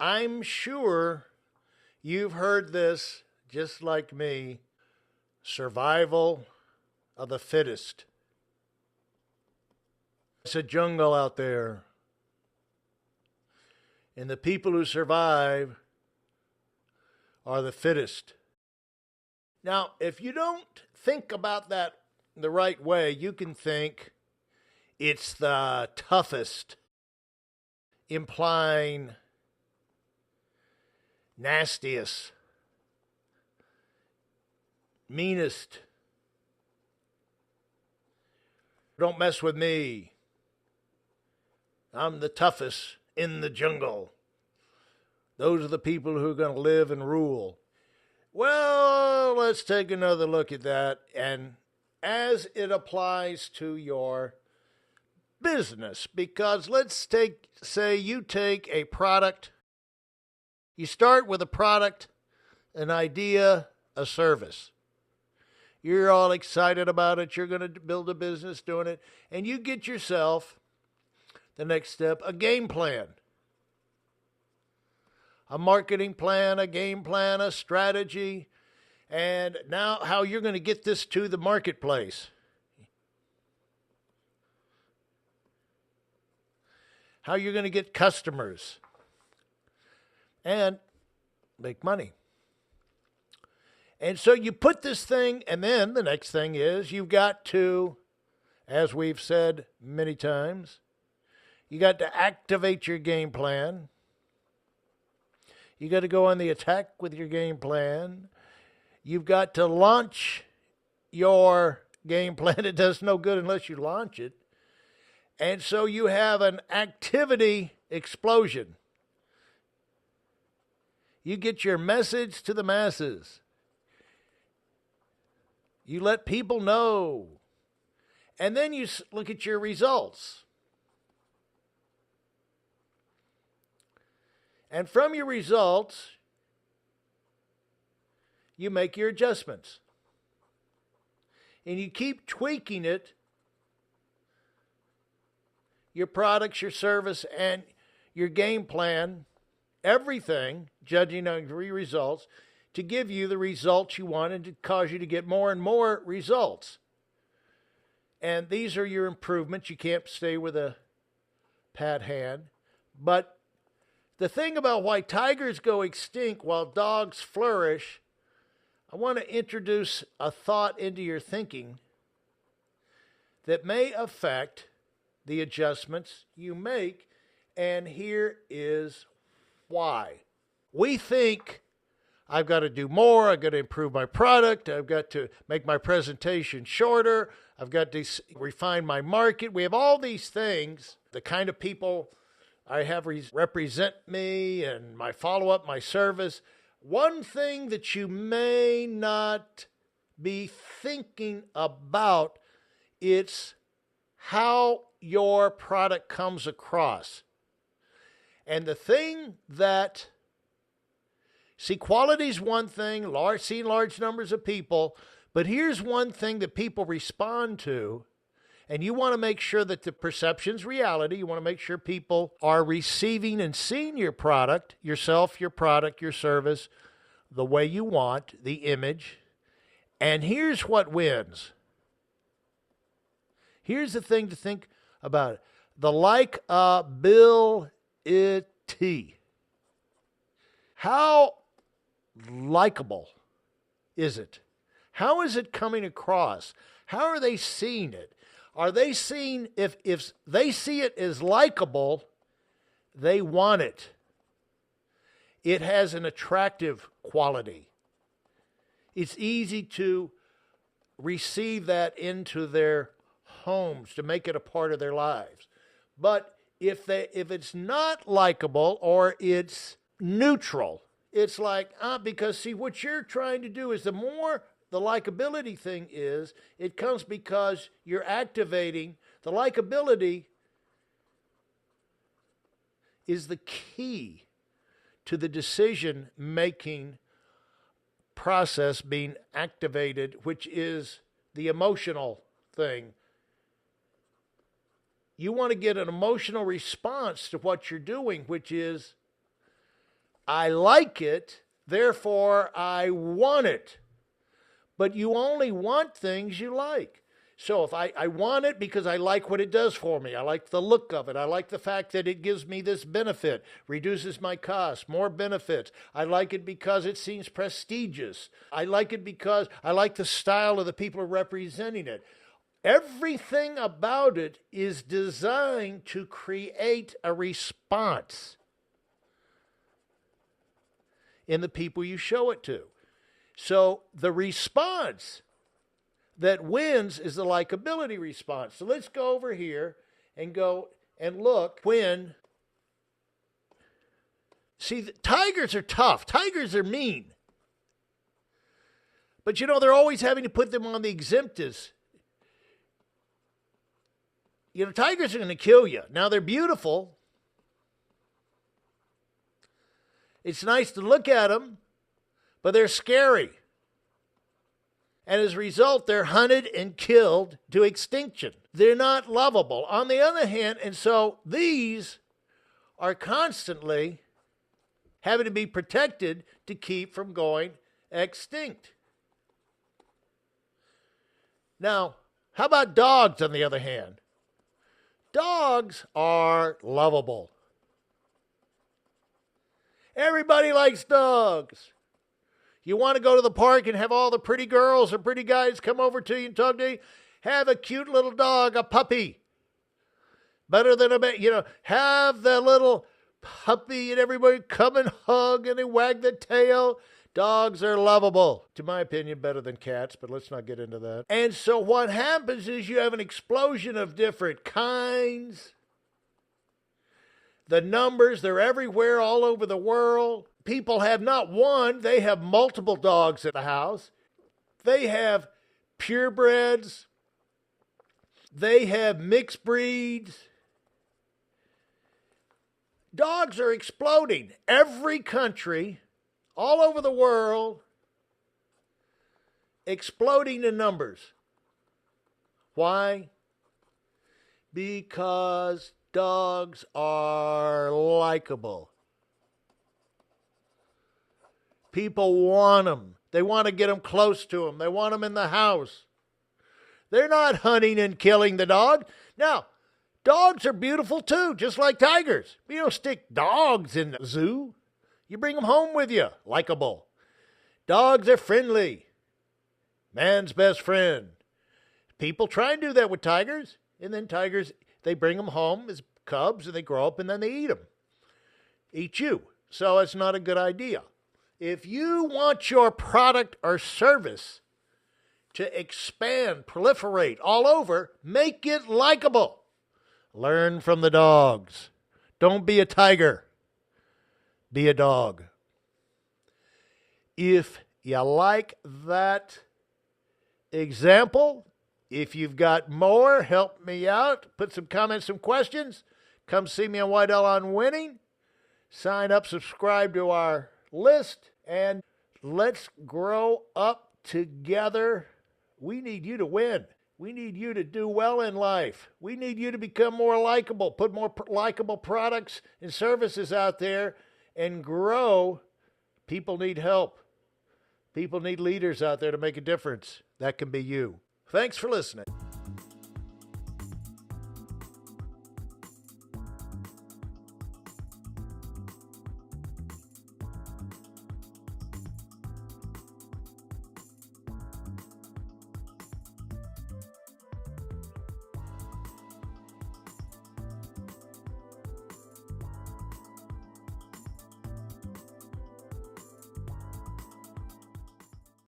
I'm sure you've heard this just like me: survival of the fittest. It's a jungle out there. And the people who survive are the fittest. Now, if you don't think about that the right way, you can think it's the toughest, implying nastiest, meanest. Don't mess with me. I'm the toughest in the jungle. Those are the people who are going to live and rule. Well, let's take another look at that, and as it applies to your business, because let's say you take a product, you start with a product, an idea, a service. You're all excited about it. You're going to build a business doing it, and you get yourself, the next step, a game plan. A marketing plan, a game plan, a strategy, and now how you're going to get this to the marketplace. How you're going to get customers and make money. And so you put this thing, and then the next thing is you've got to, as we've said many times, you got to activate your game plan. You got to go on the attack with your game plan. You've got to launch your game plan. It does no good unless you launch it. And so you have an activity explosion. You get your message to the masses. You let people know. And then you look at your results. And from your results, you make your adjustments. And you keep tweaking it, your products, your service, and your game plan, everything, judging on your results, to give you the results you want and to cause you to get more and more results. And these are your improvements. You can't stay with a pat hand. But the thing about why tigers go extinct while dogs flourish, I want to introduce a thought into your thinking that may affect the adjustments you make, and here is why. We think, I've got to do more, I've got to improve my product, I've got to make my presentation shorter, I've got to refine my market. We have all these things, the kind of people I have represent me and my follow-up, my service. One thing that you may not be thinking about, it's how your product comes across. And the thing that, see, quality is one thing, seeing large numbers of people, but here's one thing that people respond to, and you want to make sure that the perception's reality. You want to make sure people are receiving and seeing your product, yourself, your product, your service, the way you want, the image. And here's what wins. Here's the thing to think about. The likability. How likable is it? How is it coming across? How are they seeing it? Are they seeing, if they see it as likable, they want it. It has an attractive quality. It's easy to receive that into their homes, to make it a part of their lives. But if it's not likable or it's neutral, it's like, because see, what you're trying to do is the more the likability thing is, it comes because you're activating. The likability is the key to the decision-making process being activated, which is the emotional thing. You want to get an emotional response to what you're doing, which is I like it, therefore I want it. But you only want things you like. So if I want it because I like what it does for me. I like the look of it. I like the fact that it gives me this benefit, reduces my costs, more benefits. I like it because it seems prestigious. I like it because I like the style of the people representing it. Everything about it is designed to create a response in the people you show it to. So the response that wins is the likability response. So let's go over here and go and look when. See, the tigers are tough. Tigers are mean. But you know, they're always having to put them on the exemptives. You know, tigers are going to kill you. Now, they're beautiful. It's nice to look at them, but they're scary. And as a result, they're hunted and killed to extinction. They're not lovable. On the other hand, and so these are constantly having to be protected to keep from going extinct. Now, how about dogs, on the other hand? Dogs are lovable. Everybody likes dogs. You want to go to the park and have all the pretty girls or pretty guys come over to you and talk to you? Have a cute little dog, a puppy. Better than have the little puppy and everybody come and hug and they wag the tail. Dogs are lovable. To my opinion, better than cats, but let's not get into that. And so what happens is you have an explosion of different kinds. The numbers, they're everywhere, all over the world. People have not one, they have multiple dogs at the house. They have purebreds. They have mixed breeds. Dogs are exploding. Every country, all over the world, exploding in numbers. Why? Because dogs are likable. People want them. They want to get them close to them. They want them in the house. They're not hunting and killing the dog. Now, dogs are beautiful too, just like tigers. You don't stick dogs in the zoo. You bring them home with you, likable. Dogs are friendly. Man's best friend. People try and do that with tigers, and then tigers, they bring them home as cubs, and they grow up, and then they eat them. Eat you. So it's not a good idea. If you want your product or service to expand, proliferate all over, make it likable. Learn from the dogs. Don't be a tiger. Be a dog. If you like that example, if you've got more, help me out. Put some comments, some questions. Come see me on Wydell on Winning. Sign up, subscribe to our list, and let's grow up together. We need you to win. We need you to do well in life. We need you to become more likable, put more likable products and services out there, and grow. People need help. People need leaders out there to make a difference. That can be you. Thanks for listening.